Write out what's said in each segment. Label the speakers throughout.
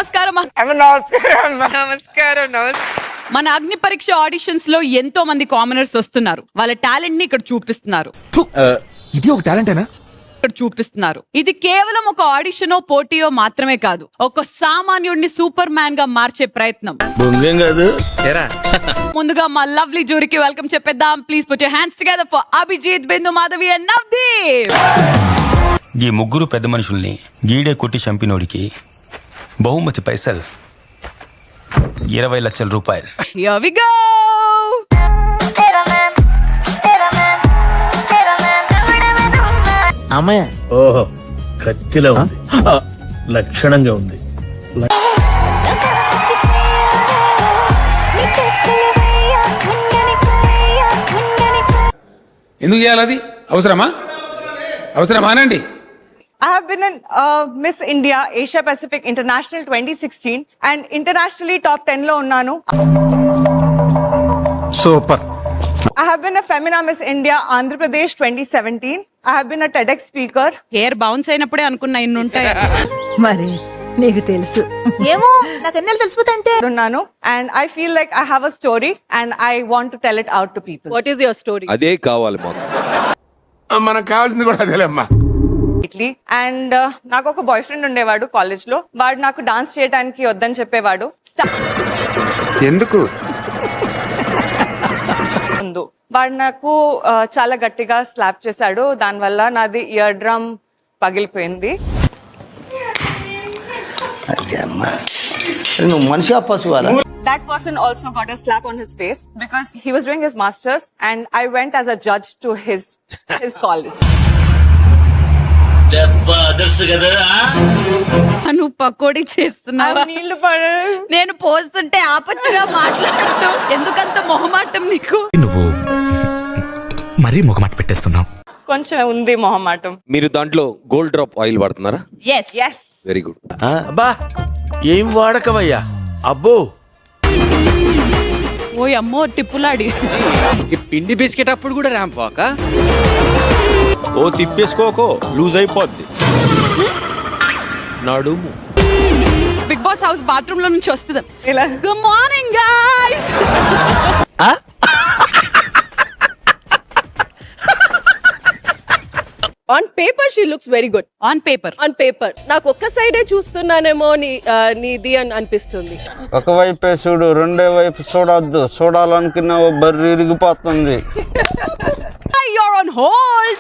Speaker 1: నమస్కారం.
Speaker 2: నమస్కారం.
Speaker 1: మన అగ్ని పరీక్ష ఆడిషన్స్ లో ఎంతో మంది కామనర్స్ వస్తున్నారు. వాళ్ళ టాలెంట్ ని ఇక్కడ చూపిస్తున్నారు.
Speaker 3: ఇది ఒక టాలెంటేనా?
Speaker 1: ఇది కేవలం ఒక ఆడిషనో పోటీయో మాత్రమే కాదు, ఒక సామాన్యుడిని సూపర్ మ్యాన్ గా మార్చే ప్రయత్నం. ముందుగా మా లవ్లీ జూరీకి వెల్కమ్ చెప్పేద్దాం. Please put your hands together for Abhijit, Bindu, Madhavi and Navdeep.
Speaker 4: ఈ ముగ్గురు పెద్ద మనుషుల్ని గీడే కొట్టి చంపినోడికి బహుమతి పైసలు 20 లక్షల రూపాయలు.
Speaker 1: Here we go.
Speaker 5: అమ్మాయ ఓహో కత్తిలో ఉంది, లక్షణంగా ఉంది.
Speaker 3: ఎందుకు చేయాలి? అది అవసరమానండి.
Speaker 2: I have been in Miss India Asia Pacific International 2016 and internationally top 10 లో ఉన్నాను.
Speaker 5: Super.
Speaker 2: I have been a Femina Miss India Andhra Pradesh 2017. I have been a TEDx speaker.
Speaker 1: Hair bounce అయినప్పుడే అనుకున్నా ఇన్ని ఉంటాయి.
Speaker 6: మరి నీకు తెలుసు ఏమో, నాకు ఎన్నెలు తెలిసిపోతే అంతే
Speaker 2: ఉన్నాను and I feel like I have a story and I want to tell it out to people.
Speaker 1: What is your story?
Speaker 7: అదే కావాలి మాకు.
Speaker 3: మనకు కావాల్సింది కూడా అదేలేమ్మా.
Speaker 2: అండ్ నాకు ఒక బాయ్ ఫ్రెండ్ ఉండేవాడు కాలేజ్ లో. వాడు నాకు డాన్స్ చేయడానికి వద్దని చెప్పేవాడు.
Speaker 7: ఎందుకు?
Speaker 2: వాడు నాకు చాలా గట్టిగా స్లాప్ చేశాడు. దానివల్ల నాది ఇయర్ డ్రమ్ పగిలిపోయింది.
Speaker 5: నువ్వు మనిషి పశువాలా?
Speaker 2: That person also got a slap on his face because he was doing his masters and I went as a judge to his college.
Speaker 1: నువ్వు పకోడీ చేస్తున్నావా?
Speaker 2: నీళ్లు పడు.
Speaker 1: నేను పోస్తుంటే ఆపచ్చుగా మాట్లాడుతూ ఎందుకంత మొహమాటం నీకు?
Speaker 3: నువ్వు మరీ మొహమాట పెట్టేస్తున్నావు.
Speaker 2: కొంచెం ఉంది మొహమాటం.
Speaker 7: మీరు దాంట్లో గోల్డ్ డ్రాప్ ఆయిల్ వాడుతున్నారా?
Speaker 2: Yes.
Speaker 7: Very good.
Speaker 5: అబ్బా ఏం వాడకవయ్యా అబ్బో.
Speaker 1: ఓ అమ్మో టిప్పులాడి.
Speaker 8: ఈ పిండి బిస్కెట్ అప్పుడు కూడా ర్యాంప్ వాక.
Speaker 4: ఓ తిప్పేసుకోకో, లూజ్ అయిపోద్ది నడుము.
Speaker 1: బిగ్ బాస్ హౌస్ బాత్రూమ్ లో నుంచి వస్తుంది.
Speaker 2: ఇలా.
Speaker 1: Good morning guys.
Speaker 9: On paper she looks very good.
Speaker 1: On paper
Speaker 9: నాకు ఒక్క సైడే చూస్తున్నానేమో నీది అని అనిపిస్తుంది.
Speaker 10: ఒకవైపే చూడు, రెండో వైపు చూడొద్దు. చూడాలనుకున్నావు బర్రి ఇరిగిపోతుంది.
Speaker 1: You're on hold.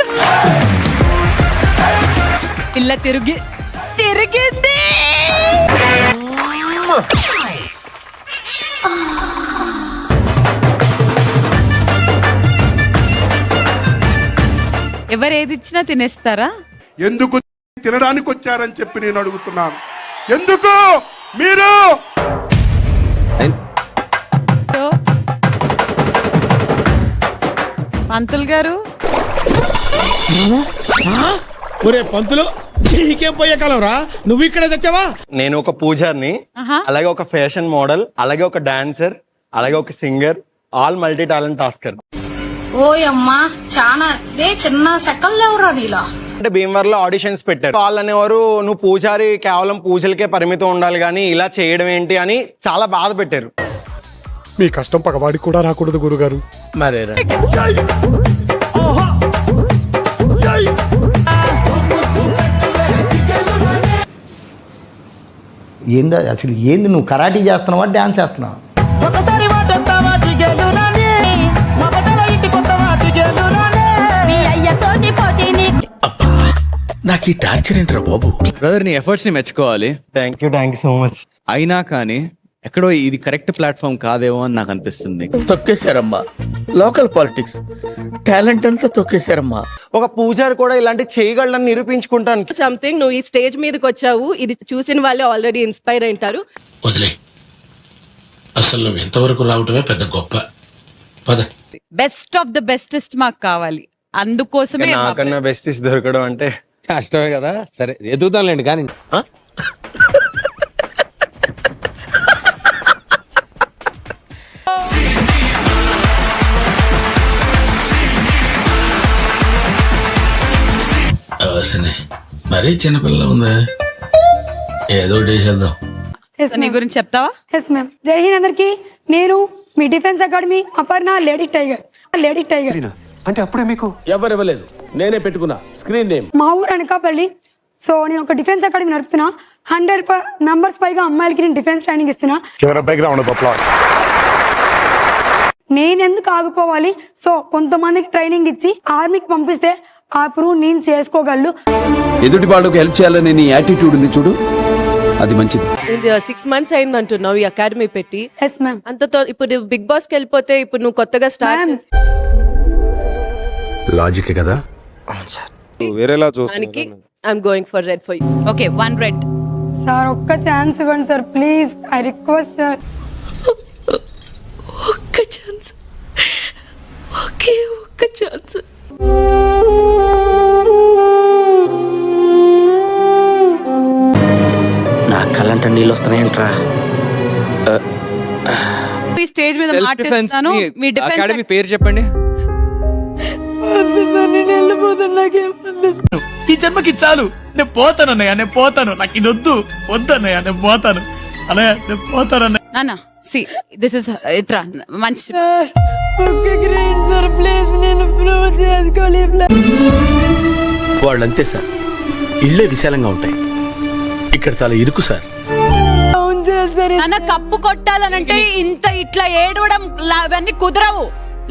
Speaker 1: పిల్ల తిరిగింది. ఎవరేది ఇచ్చినా తినేస్తారా?
Speaker 3: ఎందుకు తినడానికి వచ్చారని చెప్పి నేను అడుగుతున్నాను. ఎందుకు మీరు?
Speaker 1: పంతులు గారు.
Speaker 5: ఒరే పంతులు, నీకేం పోయే కాలం రా, నువ్వు ఇక్కడే తెచ్చావా?
Speaker 10: నేను ఒక పూజారిని, అలాగే ఒక ఫ్యాషన్ మోడల్, అలాగే ఒక డాన్సర్, అలాగే ఒక singer, all multi talent tasker.
Speaker 6: ఓయమ్మా చాలా చిన్న సెకండ్ లేవురా నీలా.
Speaker 10: అంటే భీమవరంలో ఆడిషన్స్ పెట్టారు. వాళ్ళు అనేవారు నువ్వు పూజారి కేవలం పూజలకే పరిమితం ఉండాలి కానీ ఇలా చేయడం ఏంటి అని చాలా బాధ పెట్టారు.
Speaker 3: మీ కష్టం పగవాడికి కూడా రాకూడదు గురుగారు.
Speaker 5: మరేరా
Speaker 11: ఏందా అసలు? ఏంది నువ్వు కరాటీ చేస్తున్నావా, డాన్స్ చేస్తున్నావా?
Speaker 5: నాకు ఈ టార్చర్ ఏంట్రా బాబు?
Speaker 8: బ్రదర్, నీ ఎఫర్ట్స్ ని మెచ్చుకోవాలి.
Speaker 10: Thank you so much.
Speaker 8: అయినా కానీ ఎక్కడో ఇది కరెక్ట్ ప్లాట్ఫామ్ కాదేమో అని నాకు అనిపిస్తుంది.
Speaker 5: తొక్కేశారమ్మా లోకల్ పాలిటిక్స్, టాలెంట్ అంతా తొక్కేశారమ్మా.
Speaker 10: ఒక పూజారి కూడా ఇలాంటి చేయగలడని నిరూపించుకుంటాను.
Speaker 9: సంథింగ్ నువ్వు ఈ స్టేజ్ మీదకి వచ్చావు, ఇది చూసిన వాళ్ళే ఆల్రెడీ ఇన్స్పైర్ అయింటారు.
Speaker 5: వదిలే, అసలు నువ్వు ఎంతవరకు రావటమే పెద్ద గొప్ప. పద.
Speaker 1: బెస్ట్ ఆఫ్ ద బెస్టెస్ట్ మాకు కావాలి. అందుకోసమే
Speaker 10: నాకన్నా బెస్టిస్ దొరకడం అంటే
Speaker 7: కష్టమే కదా. సరే ఎదుగుతానులేండి కానీ.
Speaker 5: మరీ చిన్నపిల్ల ఉందా? ఏదో చేసేద్దాం.
Speaker 1: నీ గురించి చెప్తావా?
Speaker 6: Yes ma'am. జై హింద్ అందరికి. నేను మీ defence academy Aparna lady tiger.
Speaker 11: అంటే అప్పుడే మీకు
Speaker 5: ఎవరు ఇవ్వలేదు, నేనే పెట్టుకున్నా స్క్రీన్ నేమ్.
Speaker 6: మా ఊరు అనకాపల్లి. సో నేను ఒక డిఫెన్స్ అకాడమీ నడుపుతున్నా. 100 మెంబర్స్ పైగా అమ్మాయిలకి నేను డిఫెన్స్ ట్రైనింగ్ ఇస్తున్నా. నేను ఎందుకు ఆగిపోవాలి? సో కొంతమందికి ట్రైనింగ్ ఇచ్చి ఆర్మీకి పంపిస్తే ఆ ప్రూవ్ నేను చేసుకోగలను.
Speaker 8: ఎదుటి వాళ్ళకి హెల్ప్ చేయాలనే నీ యాటిట్యూడ్ ఉంది చూడు, అది మంచిది.
Speaker 9: 6 months అయింది అంటున్నావు ఈ అకాడమీ పెట్టి.
Speaker 6: Yes ma'am.
Speaker 9: అంతతో ఇప్పుడు బిగ్ బాస్ కి వెళ్ళిపోతే ఇప్పుడు నువ్వు కొత్తగా స్టార్ట్
Speaker 5: లాజిక్ కదా.
Speaker 7: వేరేలా
Speaker 9: చేయడానికి I'm going for red for you.
Speaker 1: Okay, 1 red.
Speaker 6: Sir ఒక్క ఛాన్స్ ఇవ్వండి sir, please. I request sir.
Speaker 9: ఒక్క ఛాన్స్, ఓకే ఒక్క ఛాన్స్.
Speaker 10: నా కళ్ళంట నీళ్ళు వస్తున్నాయంట్రా.
Speaker 1: ఈ స్టేజ్ మీద మాట్లాడుతాను. మీ డిఫెన్స్
Speaker 8: అకాడమీ పేరు చెప్పండి.
Speaker 10: ఈ జన్మకి చాలు, నేను పోతాను అన్నయ్య, నేను పోతాను. నాకు ఇది వద్దు, వద్దు అన్నయ్య, నేను పోతాను అన్నయ్య, నేను పోతాను అన్నయ్య.
Speaker 1: నాన్న సి దిస్ ఇస్ ఇట్రా మంచి
Speaker 10: వాళ్ళంతే సార్, ఇళ్ళే విశాలంగా ఉంటాయి, ఇక్కడ చాలా ఇరుకు సార్.
Speaker 1: నాన్న కప్పు కొట్టాలనంటే ఇంత ఇట్లా ఏడవడం అవన్నీ కుదరవు.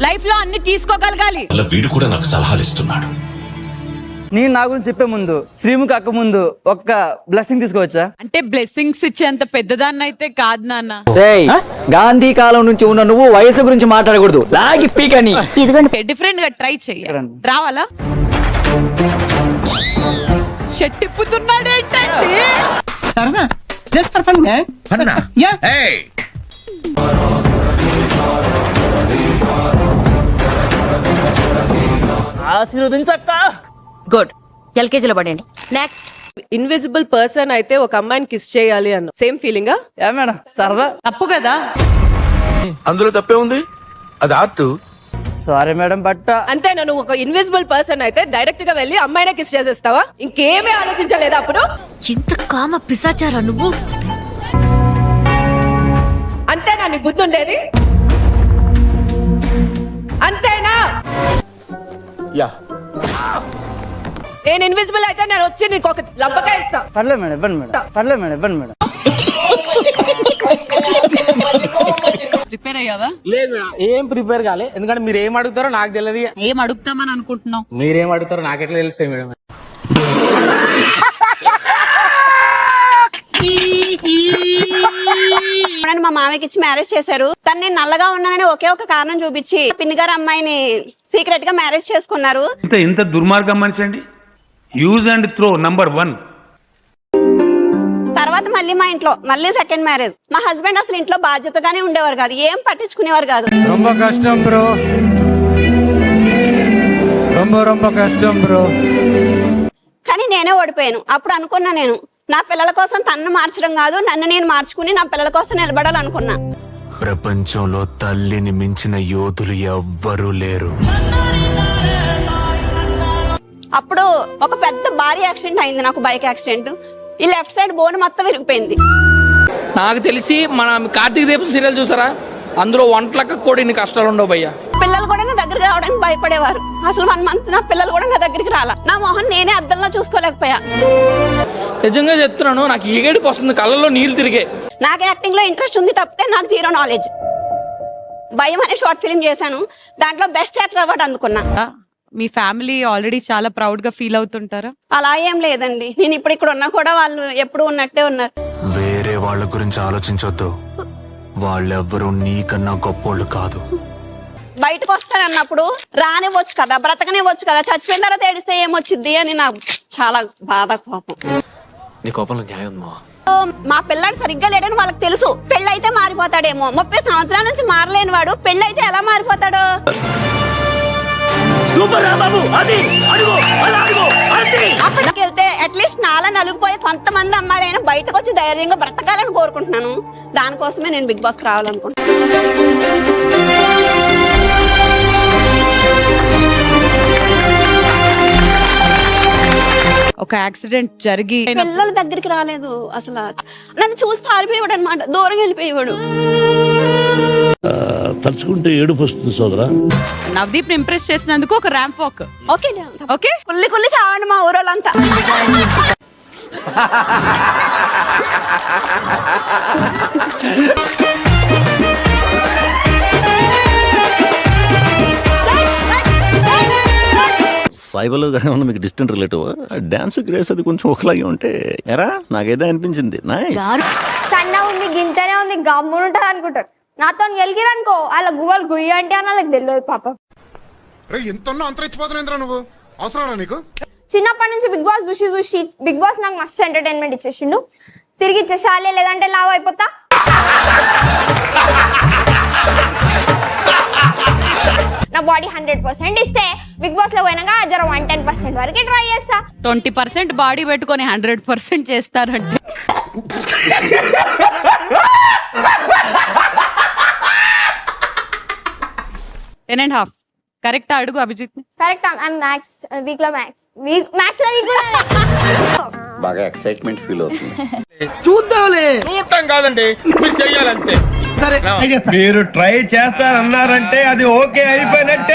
Speaker 1: లైఫ్ లో అన్ని తీసుకోగలగాలి.
Speaker 5: వీడు కూడా నాకు సలహాలు ఇస్తున్నాడు.
Speaker 10: నేను నా గురించి చెప్పే ముందు శ్రీముఖి అక్క ముందు ఒక్క బ్లెస్సింగ్ తీసుకోవచ్చా?
Speaker 1: అంటే బ్లెస్సింగ్స్ ఇచ్చేంత పెద్దదాన్ని అయితే కాదు నాన్న.
Speaker 10: గాంధీ కాలం నుంచి ఉన్న నువ్వు వయసు గురించి మాట్లాడకూడదు, లాగి పీకని.
Speaker 1: డిఫరెంట్ గా ట్రై చెయ్య. రావాలా? షర్ట్ తిప్పుతున్నాడేంటండి?
Speaker 10: సరదా జస్ట్ ఫర్ ఫన్. యా ఆశీర్వదించక్క.
Speaker 9: గుడ్, ఎల్కేజీలో పడండి. నెక్స్ట్, ఇన్విజిబుల్ పర్సన్ అయితే ఒక అమ్మాయిని కిస్ చేయాలి అన్న సేమ్ ఫీలింగ్.
Speaker 10: యా మేడం, సరదా.
Speaker 1: తప్పు కదా?
Speaker 5: అందులో తప్పే ఉంది, అది ఆర్ట్.
Speaker 10: సారీ మేడం, బట్
Speaker 9: అంతేనా? నువ్వు ఒక ఇన్విజిబుల్ పర్సన్ అయితే డైరెక్ట్ గా వెళ్ళి అమ్మాయినే కిస్ చేసేస్తావా? ఇంకేమీ ఆలోచించలేదా అప్పుడు?
Speaker 6: ఇంత కామ పిశాచారా నువ్వు?
Speaker 9: అంతేనా నీ బుద్ధి ఉండేది? అంతేనా?
Speaker 5: యా,
Speaker 9: నేను ఇన్విజిబుల్ అయితే నేను వచ్చి నీకు ఒక లబ్బకాయ ఇస్తా.
Speaker 10: పర్లేదు మేడం, ఇవ్వండి మేడం. పర్లేదు మేడం, ఇవ్వండి మేడం.
Speaker 1: ప్రిపేర్ అయ్యావా?
Speaker 10: లేదు మేడం, ఏం ప్రిపేర్ కాలే. ఎందుకంటే మీరు ఏం అడుగుతారో నాకు తెలియదు.
Speaker 1: ఏం అడుగుతామని అనుకుంటున్నావు?
Speaker 10: మీరేం అడుగుతారో నాకు ఎట్లా తెలుస్తాయి మేడం?
Speaker 6: మా మామయ్యకి ఇచ్చి మ్యారేజ్ చేశారు. తను నేను నల్లగా ఉన్నానని ఒకే ఒక కారణం చూపించి పిన్ని గారు అమ్మాయిని సీక్రెట్ గా మ్యారేజ్ చేసుకున్నారు.
Speaker 3: ఇంత దుర్మార్గం మనిషి అండి. Use and throw number 1.
Speaker 6: తర్వాత మళ్ళీ మా ఇంట్లో మళ్ళీ సెకండ్ మ్యారేజ్. మా హస్బెండ్ అసలు ఇంట్లో బాధ్యతగానే ఉండేవారు కాదు, ఏం పట్టించుకునేవారు కాదు.
Speaker 3: రొంబ కష్టం బ్రో, రొంబ కష్టం బ్రో.
Speaker 6: కానీ నేనే ఓడిపోయాను. అప్పుడు అనుకున్నా, నేను నా పిల్లల కోసం తన్ను మార్చడం కాదు, నన్ను నేను మార్చుకుని నా పిల్లల కోసం నిలబడాలనుకున్నా.
Speaker 5: ప్రపంచంలో తల్లిని మించిన యోధులు ఎవ్వరూ లేరు.
Speaker 6: అప్పుడు ఒక పెద్ద భారీ యాక్సిడెంట్ అయింది నాకు, బైక్ యాక్సిడెంట్. ఈ లెఫ్ట్ సైడ్ బోన్ మొత్తం విరిగిపోయింది.
Speaker 10: నాకు తెలిసి మన కార్తీక దీపం సీరియల్ చూసారా, అందులో వంటలకు కూడా ఇన్ని కష్టాలు ఉండవు భయ్యా.
Speaker 6: పిల్లలు కూడా నా దగ్గరికి రావడానికి భయపడేవారు. అసలు 1 month నా పిల్లలు కూడా నా దగ్గరికి రాలా. నా మొహం నేనే అద్దంలో చూసుకోలేకపోయా.
Speaker 10: నిజంగా చెప్తున్నాను, నాకు ఈగేడికి వస్తుంది, కళ్ళలో నీళ్లు తిరిగే.
Speaker 6: నాకు యాక్టింగ్ లో ఇంట్రెస్ట్ ఉంది తప్పితే నాకు 0 knowledge. భయం అనే షార్ట్ ఫిల్మ్ చేశాను, దాంట్లో బెస్ట్ యాక్టర్ అవార్డు అందుకున్నా.
Speaker 1: మీ ఫ్యామిలీ ఆల్రెడీ చాలా ప్రౌడ్ గా ఫీల్ అవుతుంటారా?
Speaker 6: అలా ఏం లేదండి, నేను ఇప్పుడు ఇక్కడ ఉన్నా కూడా వాళ్ళు ఎప్పుడు ఉన్నట్టే ఉన్నారు.
Speaker 5: వేరే వాళ్ళ గురించి ఆలోచించొద్దు, వాళ్ళెవ్వరూ నీకన్నా గొప్పోళ్ళు కాదు.
Speaker 6: బయటకు వస్తానన్నప్పుడు రానివ్వచ్చు కదా, బ్రతకనివ్వచ్చు కదా, చచ్చిపోయిన తర్వాత ఏడిస్తే ఏమొచ్చింది అని నాకు చాలా బాధ, కోపం.
Speaker 10: నీ కోపంలో న్యాయం ఉందా?
Speaker 6: మా పిల్లాడు సరిగ్గా లేడని వాళ్ళకి తెలుసు. పెళ్ళైతే మారిపోతాడేమో. 30 సంవత్సరాల నుంచి మారలేని వాడు పెళ్ళైతే ఎలా మారిపోతాడు? అక్కడికి వెళ్తే అట్లీస్ట్ నాలా నలుగుపోయే కొంతమంది అమ్మాయిలైనా బయటకు వచ్చి ధైర్యంగా బ్రతకాలని కోరుకుంటున్నాను. దానికోసమే నేను బిగ్ బాస్ కి రావాలనుకుంటున్నాను.
Speaker 1: ఒక యాక్సిడెంట్ జరిగి
Speaker 6: పిల్లల దగ్గరికి రాలేదు అసలు. నన్ను చూసి పారిపోయేవాడు అనమాట, దూరంగా వెళ్ళిపోయేవాడు.
Speaker 5: తలుచుకుంటే ఏడుపు వస్తుంది సోదరా.
Speaker 1: నవదీప్ ని ఇంప్రెస్ చేసినందుకు ఒక ర్యాంప్ వాక్.
Speaker 6: ఓకే
Speaker 1: ఓకే,
Speaker 6: కుల్లి కుల్లి చావండి మా ఊరోళ్ళంతా.
Speaker 4: సాయిబాబు గారు ఏమన్నా మీకు డిస్టెంట్ రిలేటివ్? డాన్స్ గ్రేస్ అది కొంచెం ఒకలాగే ఉంటే ఎరా నాకైతే అనిపించింది.
Speaker 6: సన్న ఉంది, గింతనే ఉంది, గమ్మున ఉంటది అనుకుంటారు. నాతో గెలికిరనుకో అలా గువ్వలు గుయ్య అంటే అని వాళ్ళకి తెలియదు పాపం.
Speaker 3: ఎంత అంతరించిపోతున్నా నువ్వు అవసరం నీకు?
Speaker 6: చిన్నప్పటి నుంచి బిగ్ బాస్ చూసి చూసి బిగ్ బాస్ నాకు మస్తు ఎంటర్టైన్మెంట్ ఇచ్చేసిండు. తిరిగి ఇచ్చేసాలే, లేదంటే లావ్ అయిపోతా. నా బాడీ 100% ఇస్తే బిగ్ బాస్ లో పోయినాక జర 110% వరకే ట్రై చేస్తా.
Speaker 1: 20% బాడీ పెట్టుకొని 100% చేస్తారంటే టెన్ అండ్ హాఫ్ కరెక్ట్. అడుగు అభిజిత్.
Speaker 6: కరెక్ట్. మ్యాథ్స్ వీక్ లో మ్యాథ్స్ లో వీక్ కూడా
Speaker 7: బాగా ఎక్సైట్మెంట్ ఫీల్ అవుతుంది.
Speaker 11: చూద్దాంలే.
Speaker 10: చూడటం కాదండి, మీరు చెయ్యాలంతే.
Speaker 11: సరే
Speaker 7: మీరు ట్రై చేస్తారన్నారంటే అది ఓకే అయిపోయినట్టే.